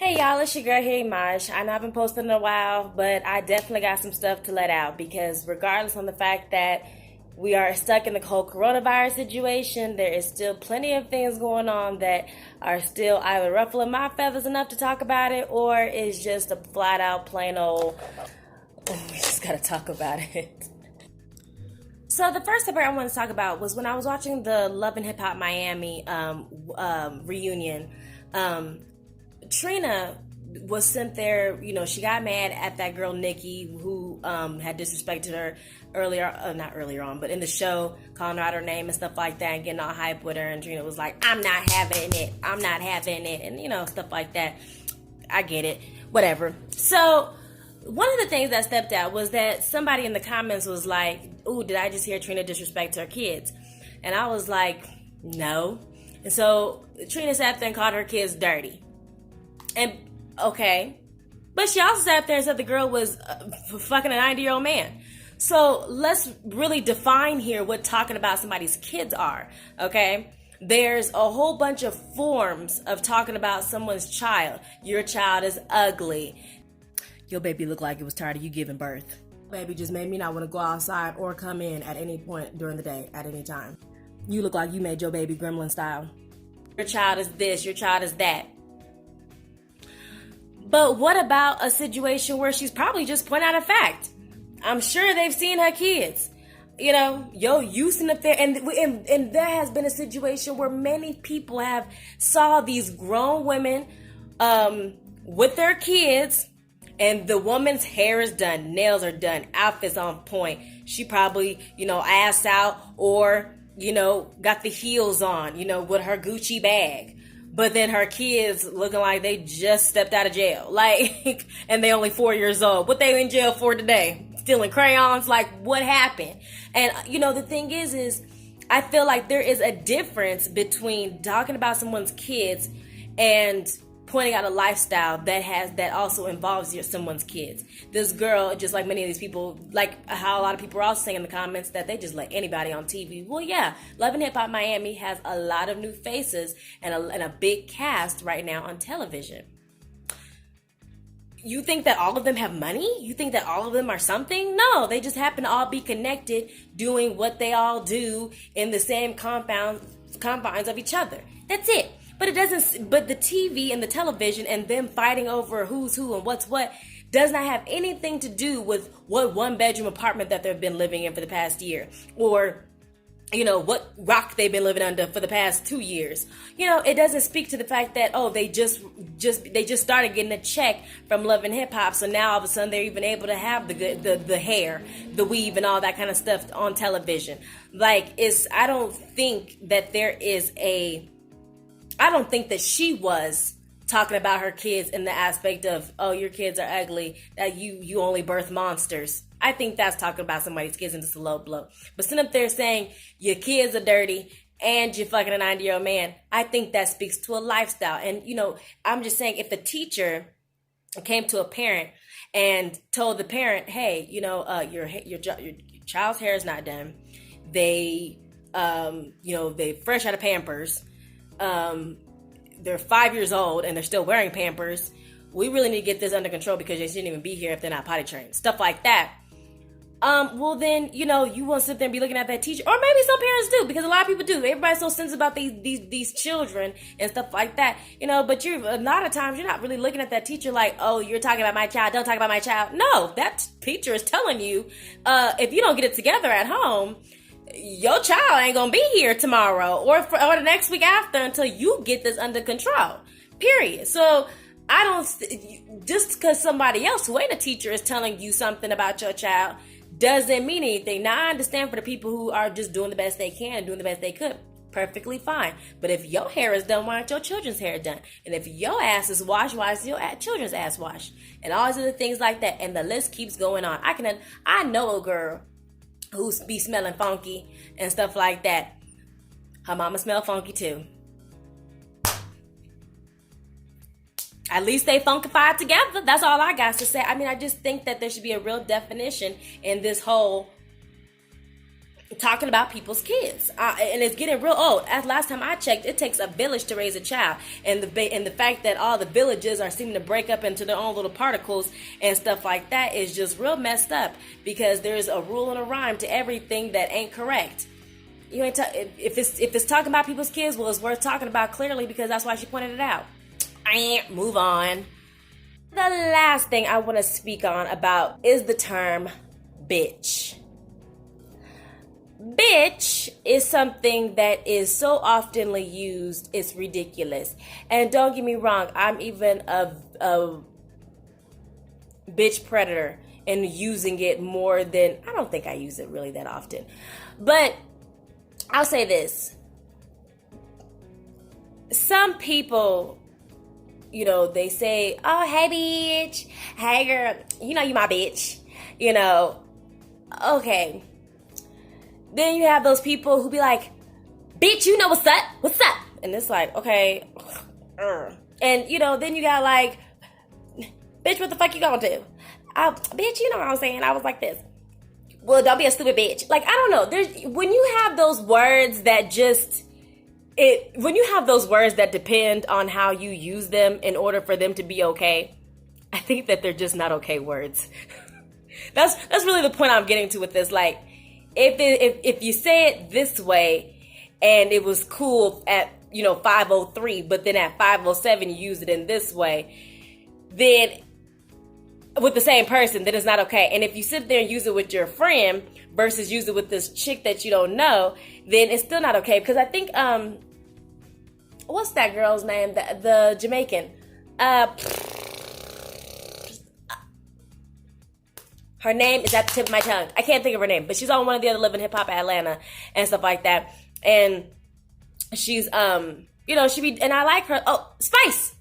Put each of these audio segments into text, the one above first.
Hey y'all, it's your girl here, Maj. I know I've been posting in a while, but I definitely got some stuff to let out because regardless of the fact that we are stuck in the whole coronavirus situation, there is still plenty of things going on that are still either ruffling my feathers enough to talk about it or is just a flat out plain old, we just gotta talk about it. So the first topic I wanted to talk about was when I was watching the Love and HipHop Miami reunion. Trina was sent there, she got mad at that girl Nikki who had disrespected her not earlier on, but in the show, calling her out her name and stuff like that and getting all hype with her. And Trina was like, I'm not having it, and stuff like that. I get it, whatever. So one of the things that stepped out was that somebody in the comments was like, ooh, did I just hear Trina disrespect her kids? And I was like, no. And so Trina sat there and called her kids dirty. And okay, but she also sat there and said the girl was fucking a 90-year-old man. So let's really define here what talking about somebody's kids are, okay? There's a whole bunch of forms of talking about someone's child. Your child is ugly. Your baby looked like it was tired of you giving birth. Baby just made me not want to go outside or come in at any point during the day, at any time. You look like you made your baby gremlin style. Your child is this, your child is that. But what about a situation where she's probably just pointing out a fact? I'm sure they've seen her kids. You sitting up there, and there has been a situation where many people have saw these grown women with their kids, and the woman's hair is done, nails are done, outfits on point. She probably, ass out or, got the heels on, with her Gucci bag. But then her kids looking like they just stepped out of jail. And they only 4 years old. What they in jail for today? Stealing crayons? What happened? And, the thing is I feel like there is a difference between talking about someone's kids and pointing out a lifestyle that also involves someone's kids. This girl, just like many of these people, like how a lot of people are also saying in the comments that they just let anybody on TV. Well, yeah, Love and Hip Hop Miami has a lot of new faces and a big cast right now on television. You think that all of them have money? You think that all of them are something? No, they just happen to all be connected, doing what they all do in the same confines of each other. That's it. But the TV and the television and them fighting over who's who and what's what does not have anything to do with what one bedroom apartment that they've been living in for the past year, or what rock they've been living under for the past 2 years. It doesn't speak to the fact that they just started getting a check from Love and Hip Hop, so now all of a sudden they're even able to have the hair, the weave, and all that kind of stuff on television. I don't think that she was talking about her kids in the aspect of, oh, your kids are ugly, that you only birth monsters. I think that's talking about somebody's kids and it's a low blow. But sitting up there saying your kids are dirty and you're fucking a 90-year-old man, I think that speaks to a lifestyle. And, I'm just saying, if the teacher came to a parent and told the parent, hey, your child's hair is not done. They fresh out of Pampers. They're 5 years old and they're still wearing Pampers. We really need to get this under control because they shouldn't even be here if they're not potty trained. Stuff like that. Well then, you want to sit there and be looking at that teacher. Or maybe some parents do, because a lot of people do. Everybody's so sensitive about these children and stuff like that. But a lot of times you're not really looking at that teacher like, oh, you're talking about my child, don't talk about my child. No, that teacher is telling you, if you don't get it together at home, your child ain't gonna be here tomorrow or the next week after until you get this under control. Period. So I don't, just because somebody else who ain't a teacher is telling you something about your child doesn't mean anything. Now I understand for the people who are just doing the best they can and doing the best they could, perfectly fine. But if your hair is done, why aren't your children's hair done? And if your ass is washed, why is your children's ass washed? And all these other things like that. And the list keeps going on. I know a girl who be smelling funky and stuff like that. Her mama smell funky too. At least they funkified together. That's all I got to say. I just think that there should be a real definition in this whole talking about people's kids, and it's getting real old. As last time I checked, it takes a village to raise a child, and the fact that all the villages are seeming to break up into their own little particles and stuff like that is just real messed up, because there's a rule and a rhyme to everything that ain't correct. You ain't if it's talking about people's kids, well, it's worth talking about clearly, because that's why she pointed it out. Move on. The last thing I want to speak on about is the term bitch. Bitch is something that is so oftenly used, it's ridiculous. And don't get me wrong, I'm even a bitch predator and using it more than, I don't think I use it really that often. But I'll say this. Some people, they say, oh, hey, bitch. Hey, girl. You my bitch. Okay. Then you have those people who be like, bitch, you know what's up? What's up? And it's like, okay. And, then you got like, bitch, what the fuck you gonna do? Bitch, you know what I'm saying? I was like this. Well, don't be a stupid bitch. Like, I don't know. When you have those words that when you have those words that depend on how you use them in order for them to be okay, I think that they're just not okay words. That's really the point I'm getting to with this. Like, if you say it this way and it was cool at 503, but then at 507 you use it in this way, then with the same person, then it's not okay. And if you sit there and use it with your friend versus use it with this chick that you don't know, then it's still not okay. Because I think what's that girl's name? The Jamaican. Her name is at the tip of my tongue. I can't think of her name, but she's on one of the other Living Hip Hop Atlanta and stuff like that. And she's, she be, and I like her. Oh, Spice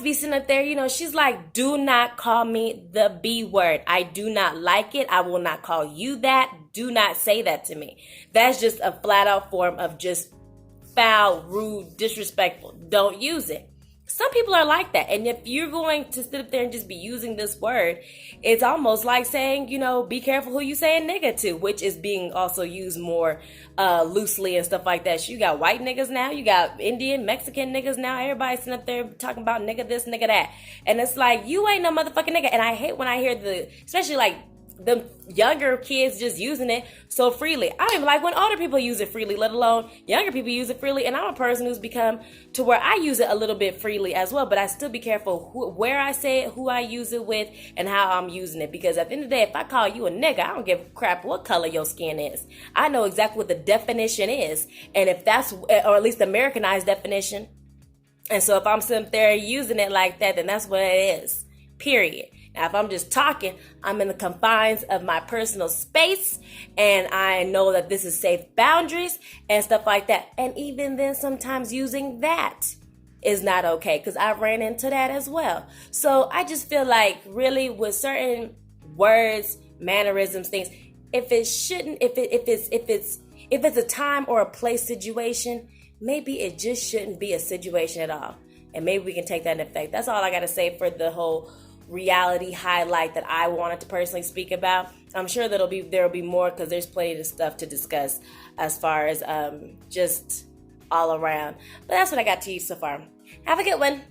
be sitting up there, she's like, do not call me the B word. I do not like it. I will not call you that. Do not say that to me. That's just a flat out form of just foul, rude, disrespectful. Don't use it. Some people are like that. And if you're going to sit up there and just be using this word, it's almost like saying, be careful who you saying nigga to, which is being also used more loosely and stuff like that. So you got white niggas now. You got Indian, Mexican niggas now. Everybody's sitting up there talking about nigga this, nigga that. And it's like, you ain't no motherfucking nigga. And I hate when I hear especially like the younger kids just using it so freely. I don't even like when older people use it freely, let alone younger people use it freely. And I'm a person who's become to where I use it a little bit freely as well, but I still be careful where I say it, who I use it with, and how I'm using it. Because at the end of the day, if I call you a nigga, I don't give a crap what color your skin is. I know exactly what the definition is, and if that's, or at least the Americanized definition. And so if I'm sitting there using it like that, then that's what it is, period. Now, if I'm just talking, I'm in the confines of my personal space, and I know that this is safe boundaries and stuff like that. And even then, sometimes using that is not okay, because I ran into that as well. So I just feel like really with certain words, mannerisms, things, if it's a time or a place situation, maybe it just shouldn't be a situation at all. And maybe we can take that in effect. That's all I got to say for the whole reality highlight that I wanted to personally speak about. I'm sure there'll be more, because there's plenty of stuff to discuss as far as just all around. But that's what I got to you so far. Have a good one.